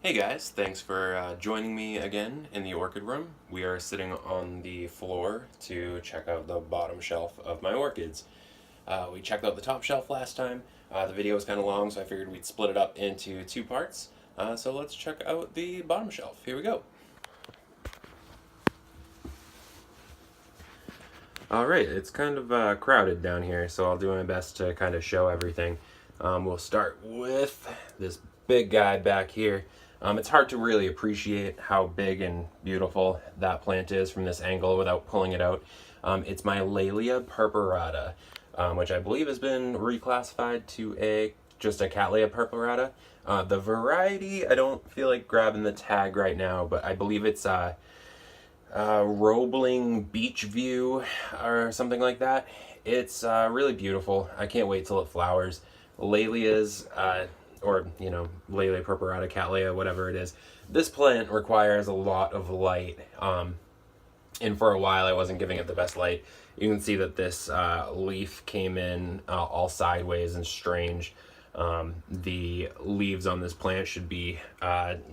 Hey guys, thanks for joining me again in the orchid room. We are sitting on the floor to check out the bottom shelf of my orchids. We checked out the top shelf last time. The video was kind of long, so I figured we'd split it up into two parts. So let's check out the bottom shelf. Here we go. Alright, it's kind of crowded down here, so I'll do my best to kind of show everything. We'll start with this big guy back here. It's hard to really appreciate how big and beautiful that plant is from this angle without pulling it out. It's my Laelia purpurata, which I believe has been reclassified to just a Cattleya purpurata. The variety, I don't feel like grabbing the tag right now, but I believe it's Roebling Beach View or something like that. It's really beautiful. I can't wait till it flowers. Laelias, or Laelia purpurata, Cattleya, whatever it is. This plant requires a lot of light, and for a while I wasn't giving it the best light. You can see that this leaf came in all sideways and strange. The leaves on this plant should be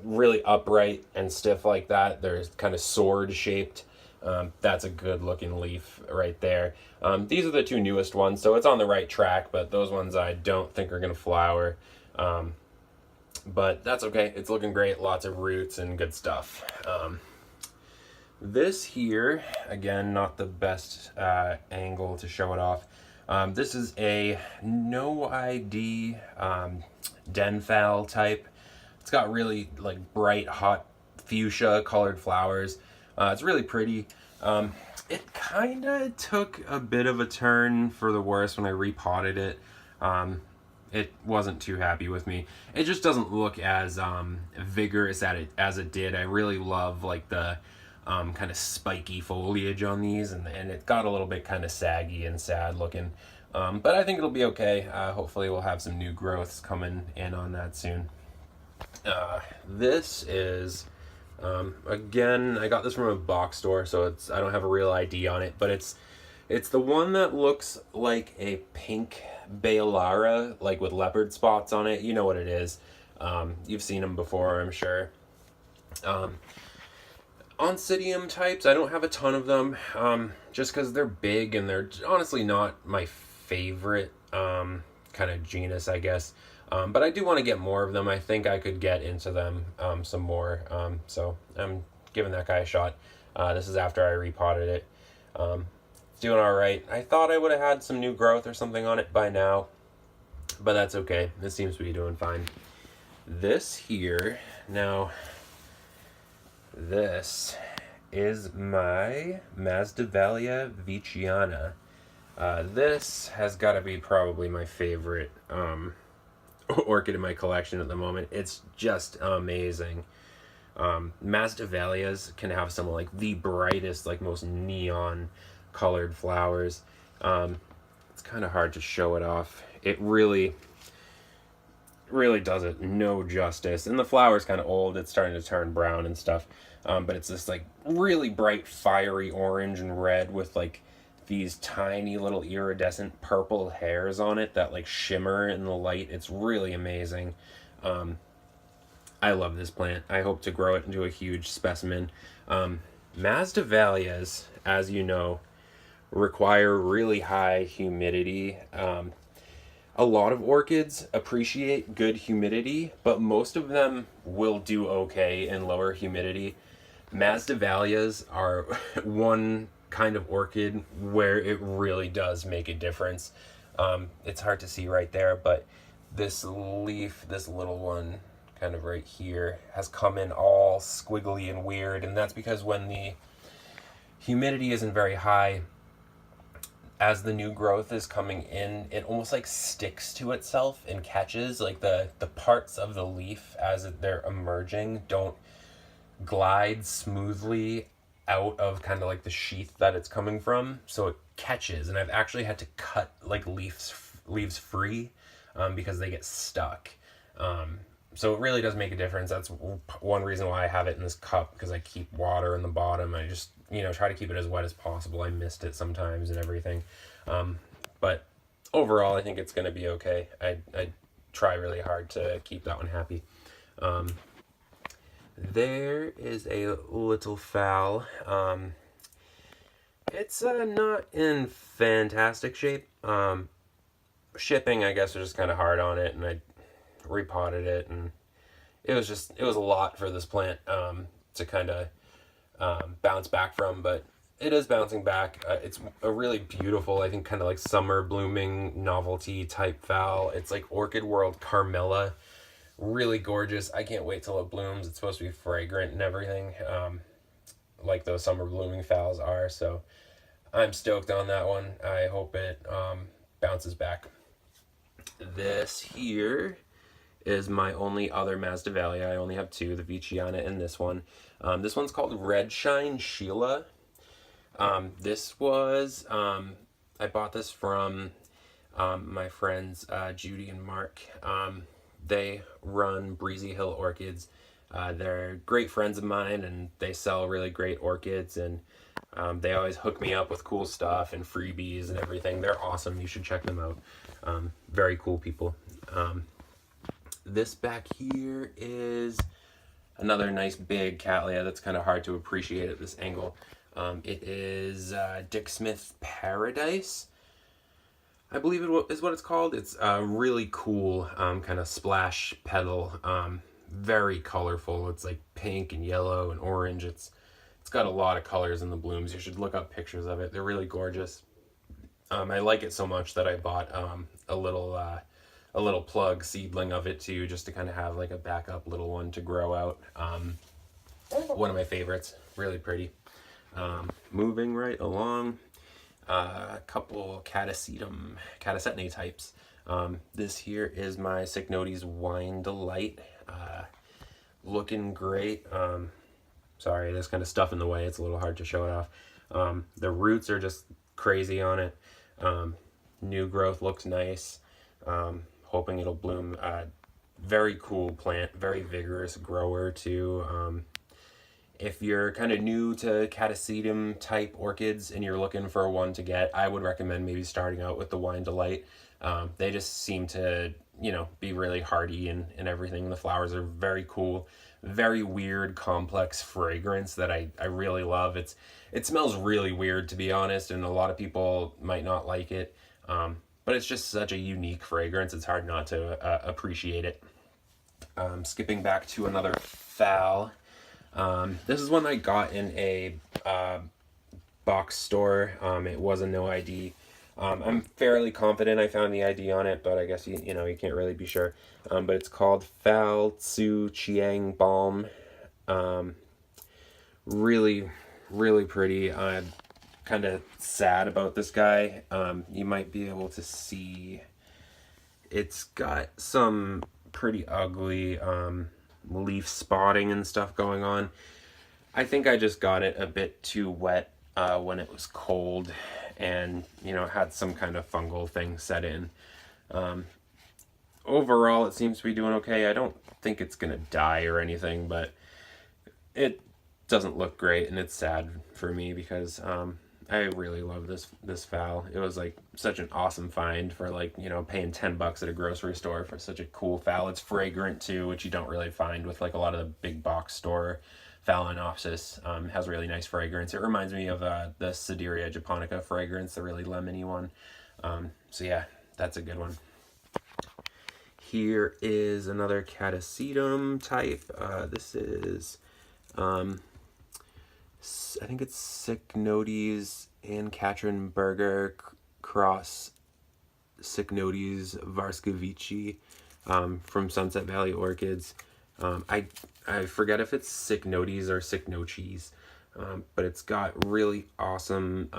really upright and stiff like that. They're kind of sword shaped. That's a good looking leaf right there. These are the two newest ones, so it's on the right track, but those ones I don't think are going to flower. But that's okay. It's looking great. Lots of roots and good stuff. This here, again, not the best angle to show it off. This is a no ID Denfal type. It's got really like bright, hot fuchsia colored flowers. It's really pretty. It kind of took a bit of a turn for the worse when I repotted it. It wasn't too happy with me. It just doesn't look as vigorous as it did. I really love like the kind of spiky foliage on these, and it got a little bit kind of saggy and sad looking. But I think it'll be okay. Hopefully we'll have some new growths coming in on that soon. This is, again, I got this from a box store, so I don't have a real ID on it, but it's the one that looks like a pink Baelara, like with leopard spots on it. You know what it is. You've seen them before, I'm sure. Oncidium types, I don't have a ton of them, just because they're big and they're honestly not my favorite kind of genus, I guess. But I do want to get more of them. I think I could get into them some more. So I'm giving that guy a shot. This is after I repotted it. It's doing all right. I thought I would have had some new growth or something on it by now, but that's okay. This seems to be doing fine. This here, now, this is my Masdevallia veitchiana. This has got to be probably my favorite orchid in my collection at the moment. It's just amazing. Masdevallias can have some like the brightest, like most neon colored flowers. It's kind of hard to show it off. It really does it no justice. And the flower's kind of old. It's starting to turn brown and stuff. But it's this like really bright fiery orange and red with like these tiny little iridescent purple hairs on it that like shimmer in the light. It's really amazing. I love this plant. I hope to grow it into a huge specimen. Masdevallias, as you know, require really high humidity. A lot of orchids appreciate good humidity, but most of them will do okay in lower humidity. Masdevallias are one kind of orchid where it really does make a difference. It's hard to see right there, but this leaf, this little one kind of right here, has come in all squiggly and weird, and that's because when the humidity isn't very high, as the new growth is coming in, it almost like sticks to itself and catches. Like the parts of the leaf as they're emerging don't glide smoothly out of kind of like the sheath that it's coming from, so it catches. And I've actually had to cut like leaves free because they get stuck. So it really does make a difference. That's one reason why I have it in this cup, because I keep water in the bottom. I just, try to keep it as wet as possible. I missed it sometimes and everything. But overall, I think it's going to be okay. I try really hard to keep that one happy. There is a little phal. It's not in fantastic shape. Shipping, I guess, was just kind of hard on it, and I repotted it, and it was a lot for this plant to kind of bounce back from, but it is bouncing back. It's a really beautiful, I think, kind of like summer blooming novelty type phal. It's like Orchid World Carmilla. Really gorgeous. I can't wait till it blooms. It's supposed to be fragrant and everything, like those summer blooming phals are. So I'm stoked on that one. I hope it bounces back. This here is my only other Masdevallia. I only have two, the Viciana and this one. This one's called Red Shine Sheila. This was, I bought this from my friends Judy and Mark. They run Breezy Hill Orchids. They're great friends of mine, and they sell really great orchids, and they always hook me up with cool stuff and freebies and everything. They're awesome. You should check them out. Very cool people. This back here is another nice big Cattleya that's kind of hard to appreciate at this angle. It is Dick Smith Paradise, I believe it is what it's called. It's a really cool kind of splash petal, very colorful. It's like pink and yellow and orange. It's got a lot of colors in the blooms. You should look up pictures of it. They're really gorgeous. I like it so much that I bought a little plug seedling of it too, just to kind of have like a backup little one to grow out. One of my favorites. Really pretty. Moving right along. A couple Catasetum types. This here is my Cycnodes Wine Delight. Looking great. Sorry, there's kind of stuff in the way. It's a little hard to show it off. The roots are just crazy on it. New growth looks nice. Hoping it'll bloom. Very cool plant. Very vigorous grower too. If you're kind of new to Catasetum type orchids and you're looking for one to get, I would recommend maybe starting out with the Wine Delight. They just seem to, be really hardy and everything. The flowers are very cool, very weird, complex fragrance that I really love. It smells really weird, to be honest, and a lot of people might not like it. But it's just such a unique fragrance. It's hard not to appreciate it. Skipping back to another phal. This is one I got in a box store. It was a no ID. I'm fairly confident I found the ID on it, but I guess you can't really be sure. But it's called Phal Tzu Chiang Balm. Really, really pretty. I'm kind of sad about this guy. You might be able to see it's got some pretty ugly leaf spotting and stuff going on. I think I just got it a bit too wet when it was cold, and had some kind of fungal thing set in. Overall, it seems to be doing okay. I don't think it's gonna die or anything, but it doesn't look great, and it's sad for me because I really love this phal. It was like such an awesome find for paying $10 at a grocery store for such a cool phal. It's fragrant too, which you don't really find with like a lot of the big box store Phalaenopsis. Has really nice fragrance. It reminds me of the Sideria japonica fragrance, the really lemony one. So yeah, that's a good one. Here is another Catasetum type. This is I think it's Cycnodes and Katrinberger cross Cycnodes Varscovici from Sunset Valley Orchids. I forget if it's Cycnodes or Cycnoches, but it's got really awesome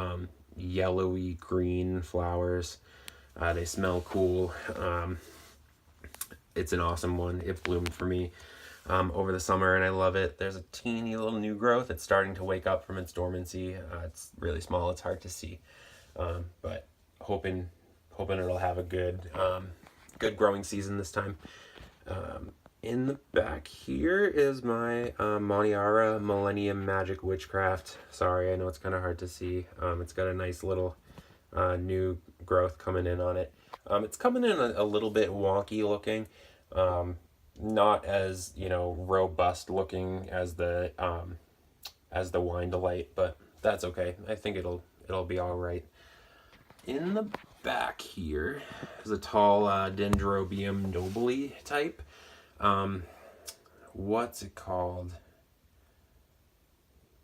yellowy green flowers. They smell cool. It's an awesome one. It bloomed for me over the summer, and I love it. There's a teeny little new growth. It's starting to wake up from its dormancy. It's really small. It's hard to see, but hoping it'll have a good growing season this time. In the back here is my Moniara Millennium Magic Witchcraft. Sorry, I know it's kind of hard to see. It's got a nice little new growth coming in on it. It's coming in a little bit wonky looking. not as, you know, robust looking as the Wine Delight, but that's okay. I think it'll be all right. In the back here is a tall Dendrobium nobile type. What's it called?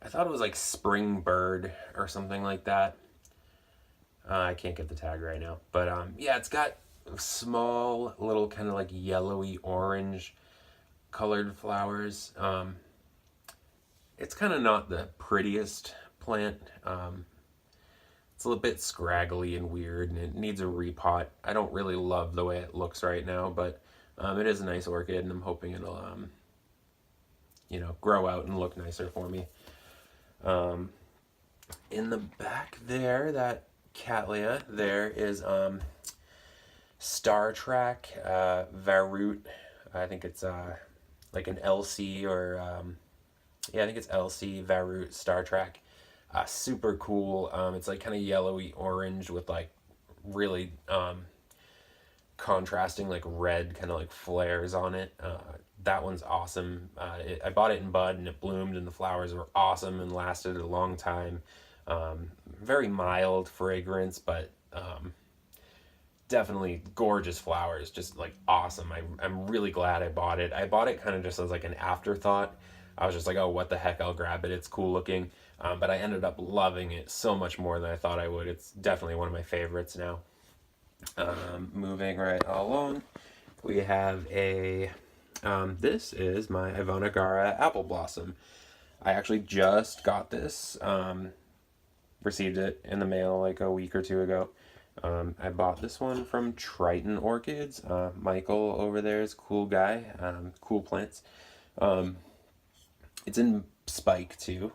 I thought it was like Spring Bird or something like that. I can't get the tag right now, but yeah, it's got small little kind of like yellowy orange colored flowers. It's kind of not the prettiest plant. It's a little bit scraggly and weird, and it needs a repot. I don't really love the way it looks right now, but it is a nice orchid, and I'm hoping it'll, you know, grow out and look nicer for me. In the back there, that Cattleya, there is Star Trek Varut. I think it's like an LC or yeah, I think it's LC Varut Star Trek. Super cool. It's like kind of yellowy orange with like really contrasting like red kind of like flares on it. That one's awesome. I bought it in bud and it bloomed and the flowers were awesome and lasted a long time. Very mild fragrance, but definitely gorgeous flowers, just like awesome. I'm really glad I bought it. I bought it kind of just as like an afterthought. I was just like, oh, what the heck, I'll grab it. It's cool looking. But I ended up loving it so much more than I thought I would. It's definitely one of my favorites now. Moving right along, we have a, this is my Ivonagara Apple Blossom. I actually just got this, received it in the mail like a week or two ago. I bought this one from Triton Orchids. Michael over there is a cool guy, cool plants. It's in spike too.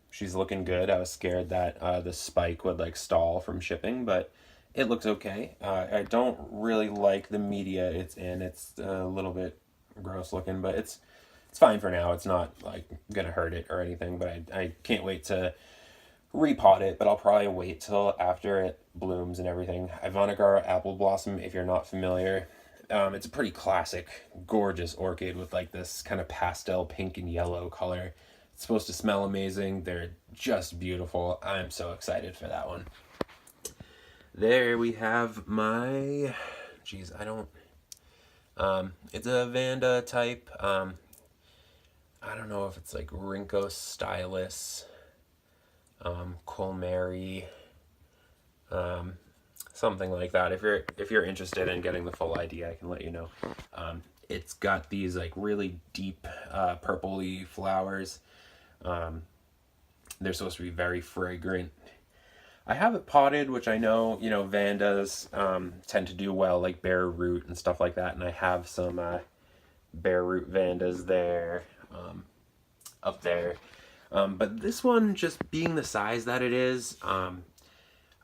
She's looking good. I was scared that the spike would like stall from shipping, but it looks okay. I don't really like the media it's in. It's a little bit gross looking, but it's fine for now. It's not like gonna hurt it or anything, but I can't wait to repot it, but I'll probably wait till after it blooms and everything. Ivonagara Apple Blossom, if you're not familiar, it's a pretty classic, gorgeous orchid with like this kind of pastel pink and yellow color. It's supposed to smell amazing. They're just beautiful. I'm so excited for that one. There we have my, geez, I don't, it's a Vanda type. I don't know if it's like Rinco Stylus, Colmary, something like that. If you're interested in getting the full idea, I can let you know. It's got these like really deep purpley flowers. They're supposed to be very fragrant. I have it potted, which I know, you know, Vandas tend to do well, like bare root and stuff like that. And I have some bare root Vandas there, up there. But this one, just being the size that it is,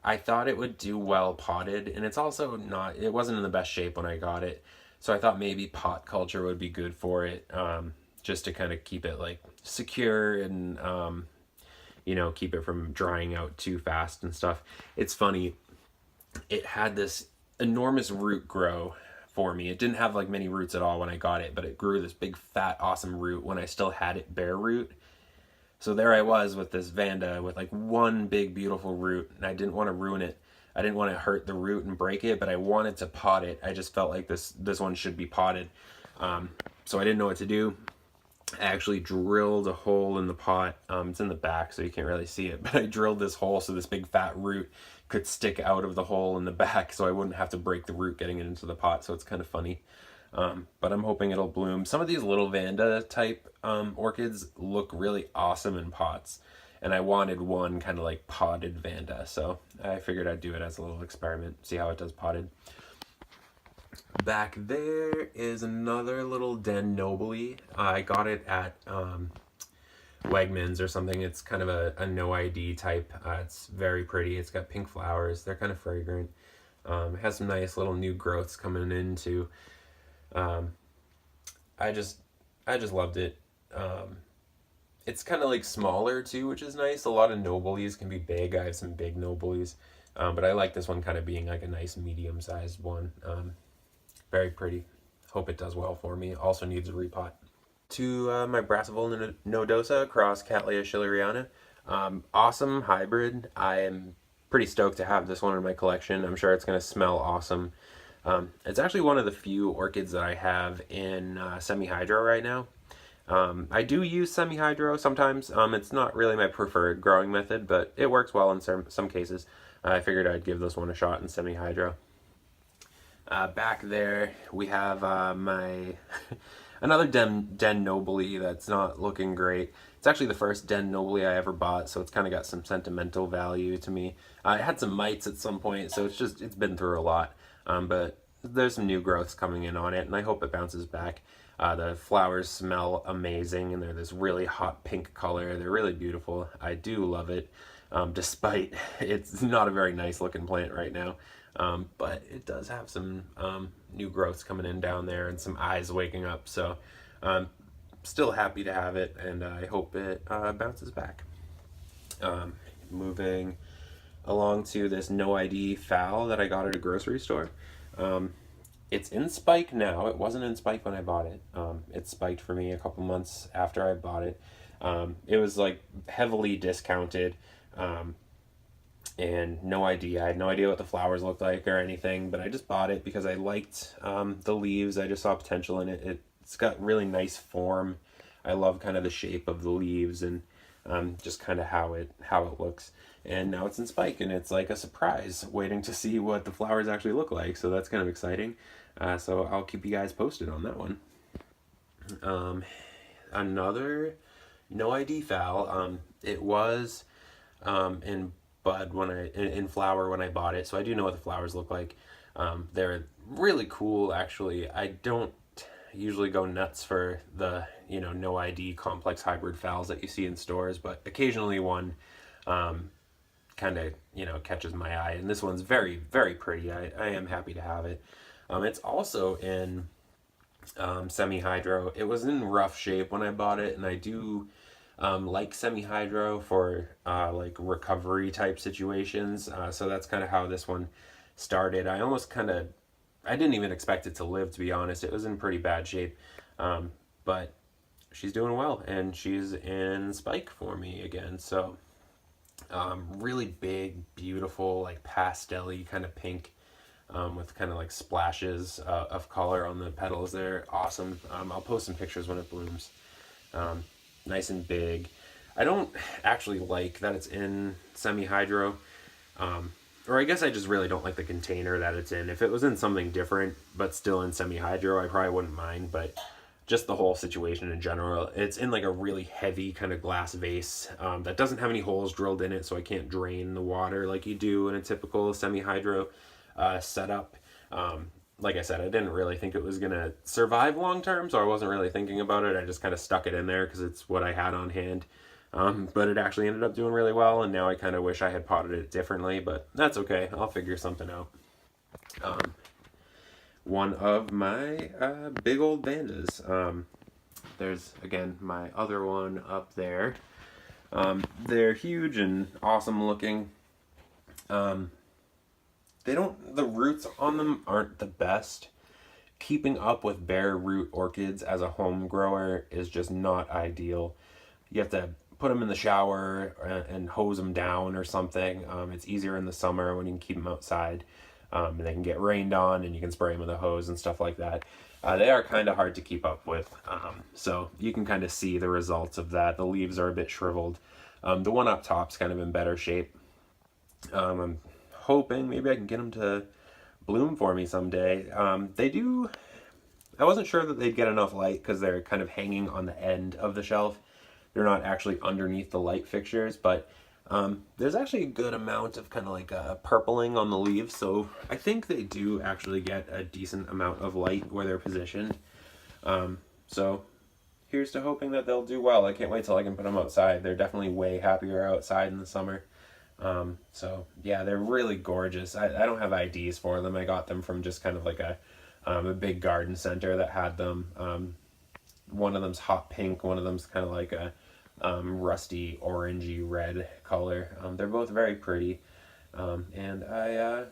I thought it would do well potted. And it's also not, it wasn't in the best shape when I got it. So I thought maybe pot culture would be good for it, just to kind of keep it like secure and, you know, keep it from drying out too fast and stuff. It's funny, it had this enormous root grow for me. It didn't have like many roots at all when I got it, but it grew this big fat awesome root when I still had it bare root. So there I was with this Vanda with like one big beautiful root, and I didn't want to ruin it. I didn't want to hurt the root and break it, but I wanted to pot it. I just felt like this one should be potted. So I didn't know what to do. I actually drilled a hole in the pot. It's in the back, so you can't really see it, but I drilled this hole so this big fat root could stick out of the hole in the back, so I wouldn't have to break the root getting it into the pot. So it's kind of funny. But I'm hoping it'll bloom. Some of these little Vanda type orchids look really awesome in pots, and I wanted one kind of like potted Vanda, so I figured I'd do it as a little experiment, see how it does potted. Back there is another little Den Nobly. I got it at Wegmans or something. It's kind of a no ID type. It's very pretty. It's got pink flowers. They're kind of fragrant. It has some nice little new growths coming in too. I just loved it. It's kind of like smaller too, which is nice. A lot of Noblies can be big. I have some big Noblies, but I like this one kind of being like a nice medium-sized one. Very pretty. Hope it does well for me. Also needs a repot. To my Brassavola nodosa across Cattleya schilleriana. Awesome hybrid. I am pretty stoked to have this one in my collection. I'm sure it's going to smell awesome. It's actually one of the few orchids that I have in semi-hydro right now. I do use semi-hydro sometimes. It's not really my preferred growing method, but it works well in some cases. I figured I'd give this one a shot in semi-hydro. Back there we have my another Den Nobly that's not looking great. It's actually the first Den Nobly I ever bought, so it's kind of got some sentimental value to me. It had some mites at some point, so it's been through a lot. But there's some new growths coming in on it, and I hope it bounces back. The flowers smell amazing, and they're this really hot pink color. They're really beautiful. I do love it, despite it's not a very nice looking plant right now. But it does have some new growths coming in down there and some eyes waking up. So I'm still happy to have it, and I hope it bounces back. Moving along to this no ID fowl that I got at a grocery store. It's in spike now. It wasn't in spike when I bought it. It spiked for me a couple months after I bought it. It was like heavily discounted. And no idea. I had no idea what the flowers looked like or anything, but I just bought it because I liked the leaves. I just saw potential in it. It's got really nice form. I love kind of the shape of the leaves and just kind of how it looks. And now it's in spike, and it's like a surprise waiting to see what the flowers actually look like. So that's kind of exciting. So I'll keep you guys posted on that one. Another no ID fowl. It was in bud in flower when I bought it, so I do know what the flowers look like. They're really cool, actually. I don't usually go nuts for the no ID complex hybrid fowls that you see in stores, but occasionally one kind of catches my eye, and this one's very, very pretty. I am happy to have it. It's also in semi-hydro. It was in rough shape when I bought it, and I do like semi-hydro for like recovery type situations. So that's kind of how this one started. I didn't even expect it to live, to be honest. It was in pretty bad shape. But she's doing well, and she's in spike for me again. So really big, beautiful, like pastel-y kind of pink with kind of like splashes of color on the petals there. Awesome. I'll post some pictures when it blooms. Nice and big. I don't actually like that it's in semi-hydro, or I guess I just really don't like the container that it's in. If it was in something different but still in semi-hydro, I probably wouldn't mind, but just the whole situation in general. It's in like a really heavy kind of glass vase that doesn't have any holes drilled in it, so I can't drain the water like you do in a typical semi-hydro setup. Like I said, I didn't really think it was going to survive long term, so I wasn't really thinking about it. I just kind of stuck it in there because it's what I had on hand. But it actually ended up doing really well, and now I kind of wish I had potted it differently, but that's okay. I'll figure something out. One of my big old vandas. There's, again, my other one up there. They're huge and awesome looking. The roots on them aren't the best. Keeping up with bare root orchids as a home grower is just not ideal. You have to put them in the shower and hose them down or something. It's easier in the summer when you can keep them outside. And they can get rained on, and you can spray them with a hose and stuff like that. They are kind of hard to keep up with. So you can kind of see the results of that. The leaves are a bit shriveled. The one up top's kind of in better shape. I'm hoping maybe I can get them to bloom for me someday. They do. I wasn't sure that they'd get enough light because they're kind of hanging on the end of the shelf. They're not actually underneath the light fixtures, but there's actually a good amount of kind of like purpling on the leaves, so I think they do actually get a decent amount of light where they're positioned. So here's to hoping that they'll do well. I can't wait till I can put them outside. They're definitely way happier outside in the summer. So yeah, they're really gorgeous. I don't have IDs for them. I got them from just kind of like a big garden center that had them. One of them's hot pink, one of them's kind of like a rusty orangey red color. They're both very pretty, and I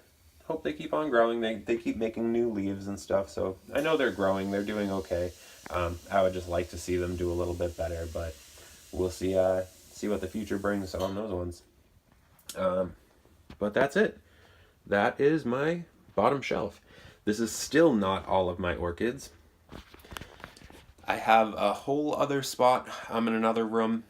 hope they keep on growing. They keep making new leaves and stuff, so I know they're growing. They're doing okay. I would just like to see them do a little bit better, but we'll see what the future brings on those ones. But that's it. That is my bottom shelf. This is still not all of my orchids. I have a whole other spot. I'm in another room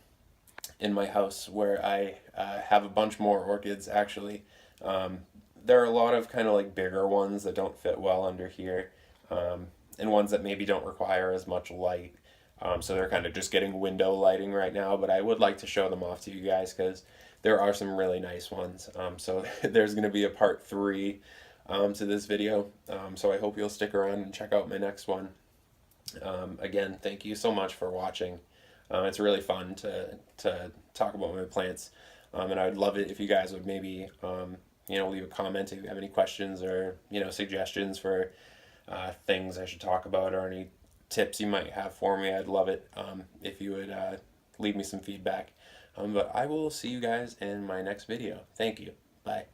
in my house where I have a bunch more orchids actually. There are a lot of kind of like bigger ones that don't fit well under here, and ones that maybe don't require as much light. So they're kind of just getting window lighting right now, but I would like to show them off to you guys because there are some really nice ones. So there's going to be a part 3 to this video. So I hope you'll stick around and check out my next one. Again, thank you so much for watching. It's really fun to talk about my plants, and I would love it if you guys would maybe leave a comment if you have any questions or suggestions for things I should talk about or any tips you might have for me. I'd love it if you would leave me some feedback. But I will see you guys in my next video. Thank you. Bye.